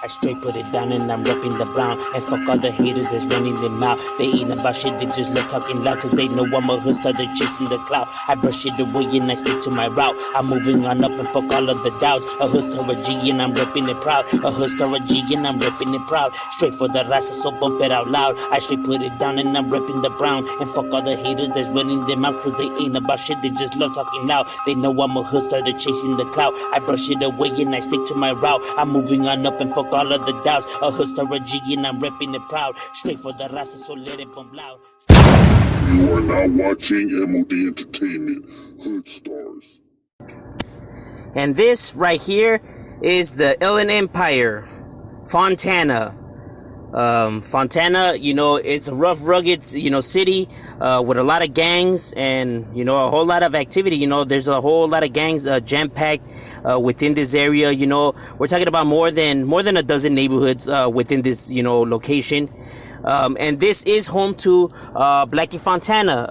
I straight put it down and I'm repping the brown. And fuck all the haters that's running them out. They ain't about shit, they just love talking loud. Cause they know I'm a hoodstar, they're chasing the clout. I brush it away and I stick to my route. I'm moving on up and fuck all of the doubts. A hoodstar, a G, and I'm repping it proud. A hoodstar, a G, and I'm repping it proud. Straight for the raza, so bump it out loud. I straight put it down and I'm repping the brown. And fuck all the haters that's running them out. Cause they ain't about shit, they just love talking loud. They know I'm a hoodstar, they're chasing the clout. I brush it away and I stick to my route. I'm moving on up and fuck all of the doubts. A hoodstar, a G, and I'm repping it proud. Straight for the raza, so let it bump loud. You are now watching M.O.D. Entertainment, Hood Stars. And this right here is the Inland Empire, Fontana. Fontana, you know, it's a rough, rugged, you know, city with a lot of gangs and, you know, a whole lot of activity. You know, there's a whole lot of gangs jam-packed within this area. You know, we're talking about more than a dozen neighborhoods within this, you know, location. And this is home to Blackie Fontana,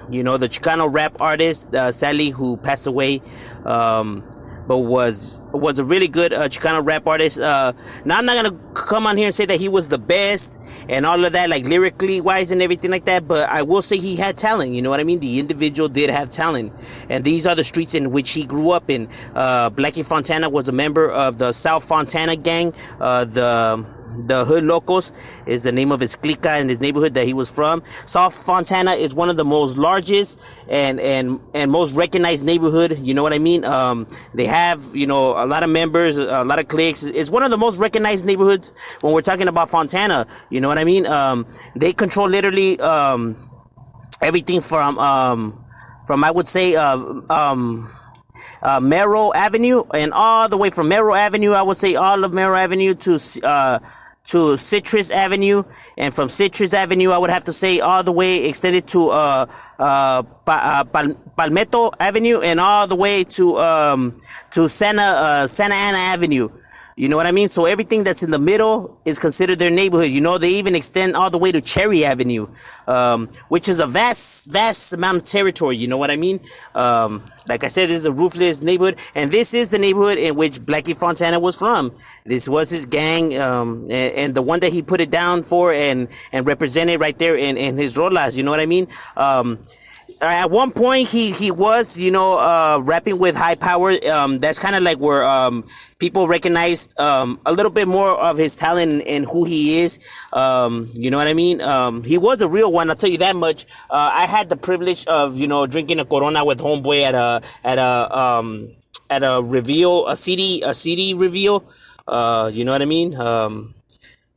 you know, the Chicano rap artist, sadly, who passed away, but was a really good Chicano rap artist. Now, I'm not going to come on here and say that he was the best and all of that, like lyrically wise and everything like that, but I will say he had talent, you know what I mean? The individual did have talent, and these are the streets in which he grew up in. Blackie Fontana was a member of the South Fontana gang, the Hood Locos is the name of his clica in his neighborhood that he was from. South Fontana is one of the most largest and most recognized neighborhood. You know what I mean? They have, you know, a lot of members, a lot of cliques. It's one of the most recognized neighborhoods when we're talking about Fontana. You know what I mean? They control literally everything from I would say Merrill Avenue, and all the way from Merrill Avenue, I would say all of Merrill Avenue to Citrus Avenue, and from Citrus Avenue I would have to say all the way extended to Palmetto Avenue, and all the way to Santa Ana Avenue. You know what I mean? So everything that's in the middle is considered their neighborhood. You know, they even extend all the way to Cherry Avenue, which is a vast amount of territory. You know what I mean? Like I said, this is a roofless neighborhood, and this is the neighborhood in which Blackie Fontana was from. This was his gang, and the one that he put it down for and represented right there in his rolas. You know what I mean? At one point, he was, you know, rapping with High Power. That's kind of like where people recognized a little bit more of his talent and who he is. You know what I mean? He was a real one, I'll tell you that much. I had the privilege of, you know, drinking a Corona with homeboy at a reveal, a CD reveal. You know what I mean?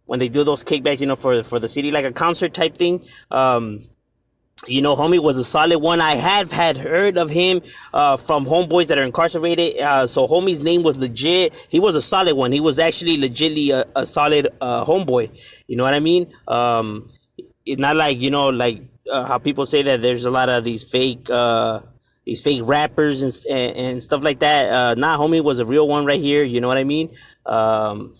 When they do those kickbacks, you know, for the city, like a concert type thing. You know, homie was a solid one. I have had heard of him from homeboys that are incarcerated. So homie's name was legit. He was a solid one. He was actually legitly a solid homeboy. You know what I mean? It's not like, you know, like how people say that there's a lot of these fake rappers and stuff like that. Nah, homie was a real one right here. You know what I mean?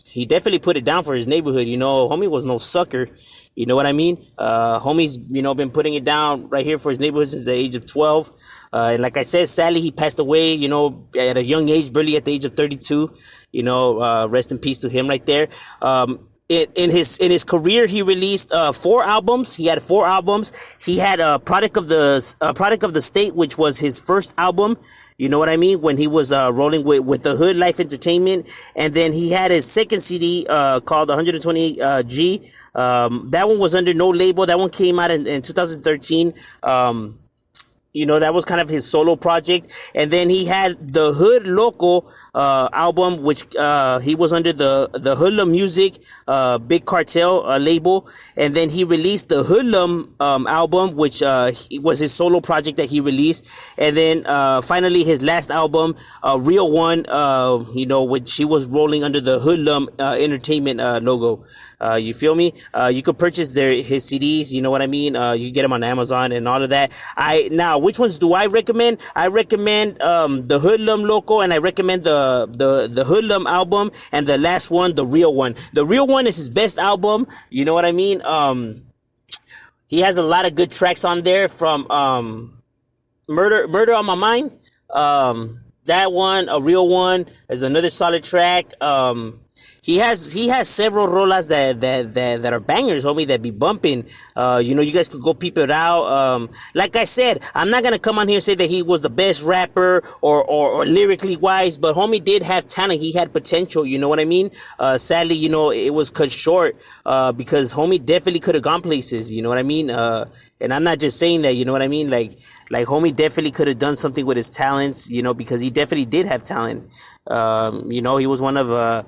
He definitely put it down for his neighborhood. You know, homie was no sucker. You know what I mean? Homie's, you know, been putting it down right here for his neighborhood since the age of 12. And like I said, sadly, he passed away, you know, at a young age, barely at the age of 32. You know, rest in peace to him right there. In his career, he released 4 albums. He had 4 albums. He had Product of the State, which was his first album. You know what I mean? When he was rolling with the Hood Life Entertainment, and then he had his second CD called 128 G. That one was under no label. That one came out in 2013. You know, that was kind of his solo project. And then he had the Hood Local album, which he was under the Hoodlum Music Big Cartel label. And then he released the Hoodlum album, which was his solo project that he released. And then finally his last album, Real One, you know, which he was rolling under the Hoodlum Entertainment logo. You feel me? You could purchase his CDs, you know what I mean? You get them on Amazon and all of that. Now, which ones do I recommend? I recommend the Hoodlum Loco, and I recommend the Hoodlum album, and the last one, the Real One. The Real One is his best album, you know what I mean? He has a lot of good tracks on there, from Murder on My Mind. That one, A Real One, is another solid track. he has several rolas that are bangers, homie, that be bumping. You know, you guys could go peep it out. Like I said, I'm not gonna come on here and say that he was the best rapper or lyrically wise, but homie did have talent. He had potential. You know what I mean? Sadly, you know, it was cut short because homie definitely could have gone places. You know what I mean? And I'm not just saying that. You know what I mean? Like homie definitely could have done something with his talents. You know, because he definitely did have talent. You know, he was one of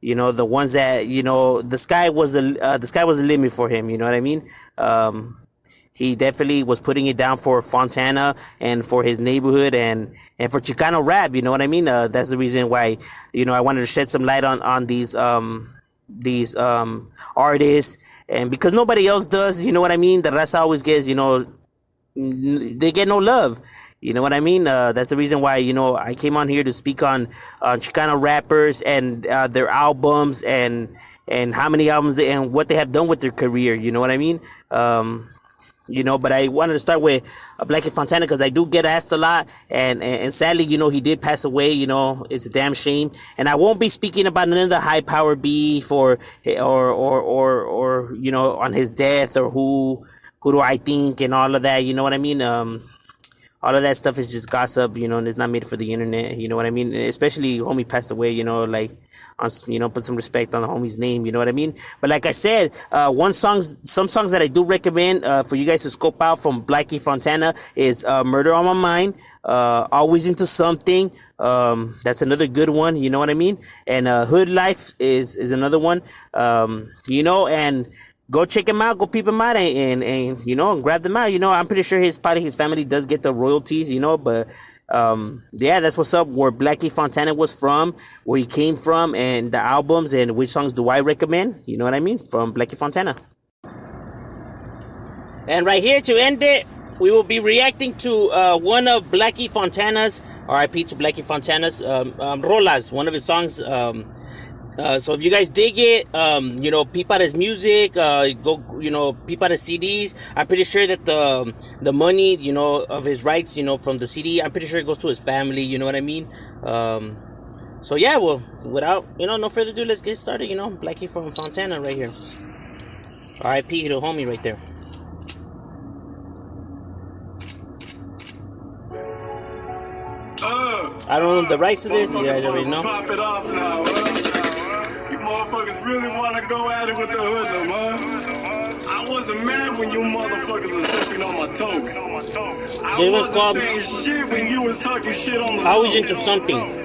you know, the ones that, you know, the sky was the limit for him. You know what I mean? He definitely was putting it down for Fontana and for his neighborhood and for Chicano rap. You know what I mean? That's the reason why, you know, I wanted to shed some light on these artists, and because nobody else does. You know what I mean? The raza always gets, you know, they get no love. You know what I mean? That's the reason why, you know, I came on here to speak on Chicano rappers and their albums and how many albums and what they have done with their career. You know what I mean? You know, but I wanted to start with Blackie Fontana because I do get asked a lot, and sadly, you know, he did pass away. You know, it's a damn shame, and I won't be speaking about none of the high power beef or you know, on his death or who do I think and all of that. You know what I mean? All of that stuff is just gossip, you know, and it's not made for the internet. You know what I mean? Especially homie passed away, you know, like, you know, put some respect on the homie's name. You know what I mean? But like I said, some songs that I do recommend for you guys to scope out from Blackie Fontana is Murder on My Mind, Always Into Something. That's another good one. You know what I mean? And Hood Life is another one. You know, and go check him out, go peep him out, and you know, and grab them out. You know, I'm pretty sure his family does get the royalties, you know, but yeah, that's what's up, where Blackie Fontana was from, where he came from, and the albums, and which songs do I recommend, you know what I mean, from Blackie Fontana. And right here to end it, we will be reacting to one of Blackie Fontana's, RIP to Blackie Fontana's, rolas, one of his songs. So if you guys dig it, you know, peep out his music, go, you know, peep out his CDs. I'm pretty sure that the money, you know, of his rights, you know, from the CD, I'm pretty sure it goes to his family, you know what I mean? So yeah, well, without, you know, no further ado, let's get started, you know, Blackie from Fontana right here. RIP to homie right there. I don't know the rights to this, you guys already know. Pop it off now, You motherfuckers really wanna go at it with the hoodlum, huh? I wasn't mad when you motherfuckers was stepping on my toes. I wasn't saying shit when you was talking shit on the Always Into Something.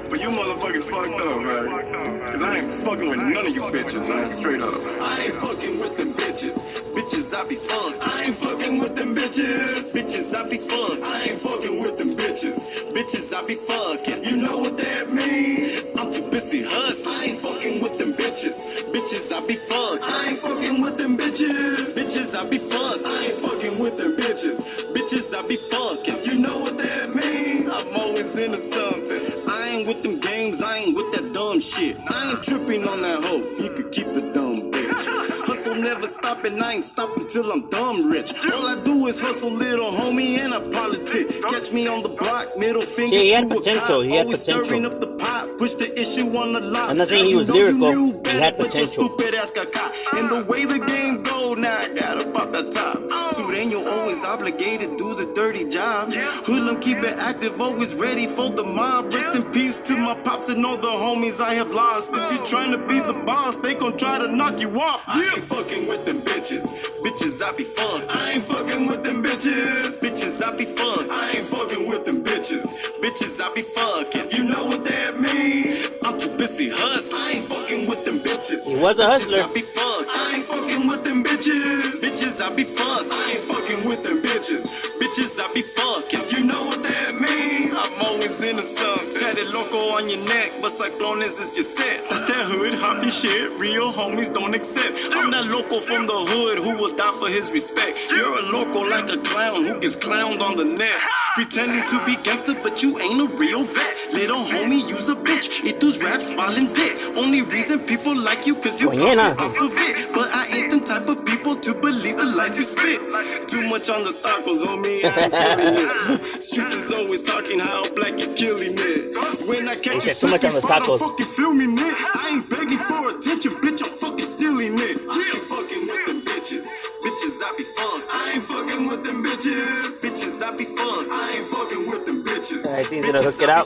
But you motherfuckers fucked up, man. Cause I ain't fucking with none of you bitches, man. Straight up. I ain't fucking with them bitches. Bitches, I be fun. I ain't fucking with them bitches. Bitches, I be fun. I ain't fucking with them bitches. Bitches, I be fucking. You know what that means? I'm too busy hustling. I ain't fucking with them bitches. Bitches, I be fun. I ain't fucking with them bitches. Bitches, I be fun. I ain't fucking with them bitches. Bitches, I be fucking. You know what that means? I'm always into something. I ain't with them games, I ain't with that dumb shit. I ain't tripping on that hoe, you could keep the dumb bitch. Hustle never stopping, I ain't stopping till I'm dumb rich. All I do is hustle, little homie, and I politic. Catch me on the block, middle finger he had to potential, a cop. he had Always potential. stirring up the pot, push the issue on the lot. I'm not saying he was lyrical, he had potential. Stupid ass caca. And the way the game go, now I gotta pop that top. Sureño always obligated, do the dirty job. Hoodlum keep it active, always ready for the mob. Rest in peace to my pops and all the homies I have lost. If you trying to be the boss, they gon' try to knock you off. I ain't fucking with them bitches. Bitches, I be fun. I ain't fucking with them bitches. Bitches, I be fun. I ain't fucking with them bitches. Bitches, I be fucking. You know what that means? I'm too busy hustling. I ain't fucking with them bitches. He was a hustler. Bitches, I be fun. I ain't fucking with them bitches. Bitches, I be fun. I ain't fucking with them bitches. Bitches, I be fucking. You know what that means? I'm always into something. Tatted loco on your neck, but cyclones is your set. That's that hood hoppy shit. Real homies don't accept. I'm that loco from the hood who will die for his respect. You're a loco like a clown who gets clowned on the net. Pretending to be gangster, but you ain't a real vet. Little homie, you's a bitch. Eat those raps, violent dick. Only reason people like you, cause you off of it. But I ain't the type of people people to believe the lies you spit. Too much on the tacos on me, I ain't feeling it. Streets is always talking how blackie killing it. When I catch you too much on the tacos. fucking filming it. I ain't begging for attention, bitch, I'm fucking stealing it. I ain't fucking with them bitches. Bitches, I be fun. I ain't fucking with them bitches. Bitches, I be fun. I ain't fucking with them bitches. I think he's gonna hook it out.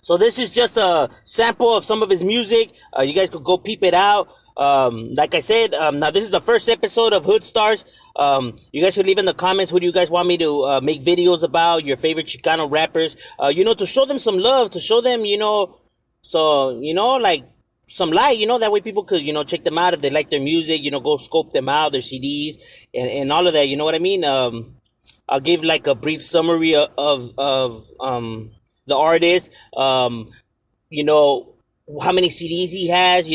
So this is just a sample of some of his music. You guys could go peep it out. Like I said, now this is the first episode of Hood Stars. You guys should leave in the comments who do you guys want me to make videos about, your favorite Chicano rappers. To show them some love, to show them, like some light, that way people could, check them out if they like their music, go scope them out, their CDs, and all of that, you know what I mean? I'll give like a brief summary of the artist, how many CDs he has,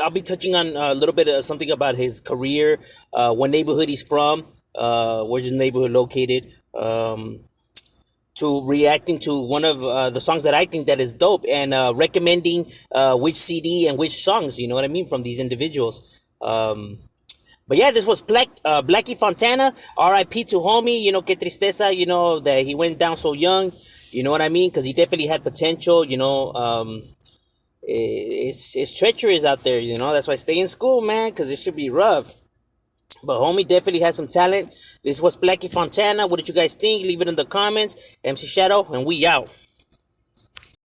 I'll be touching on a little bit of something about his career, what neighborhood he's from, where's his neighborhood located, to reacting to one of the songs that I think that is dope, and recommending which CD and which songs, you know what I mean, from these individuals. But yeah, this was Blackie Fontana, R.I.P. to homie, que tristeza, that he went down so young, you know what I mean? Because he definitely had potential, it's treacherous out there, that's why stay in school, man, because it should be rough. But homie definitely has some talent. This was Blackie Fontana. What did you guys think? Leave it in the comments. MC Shadow, and we out.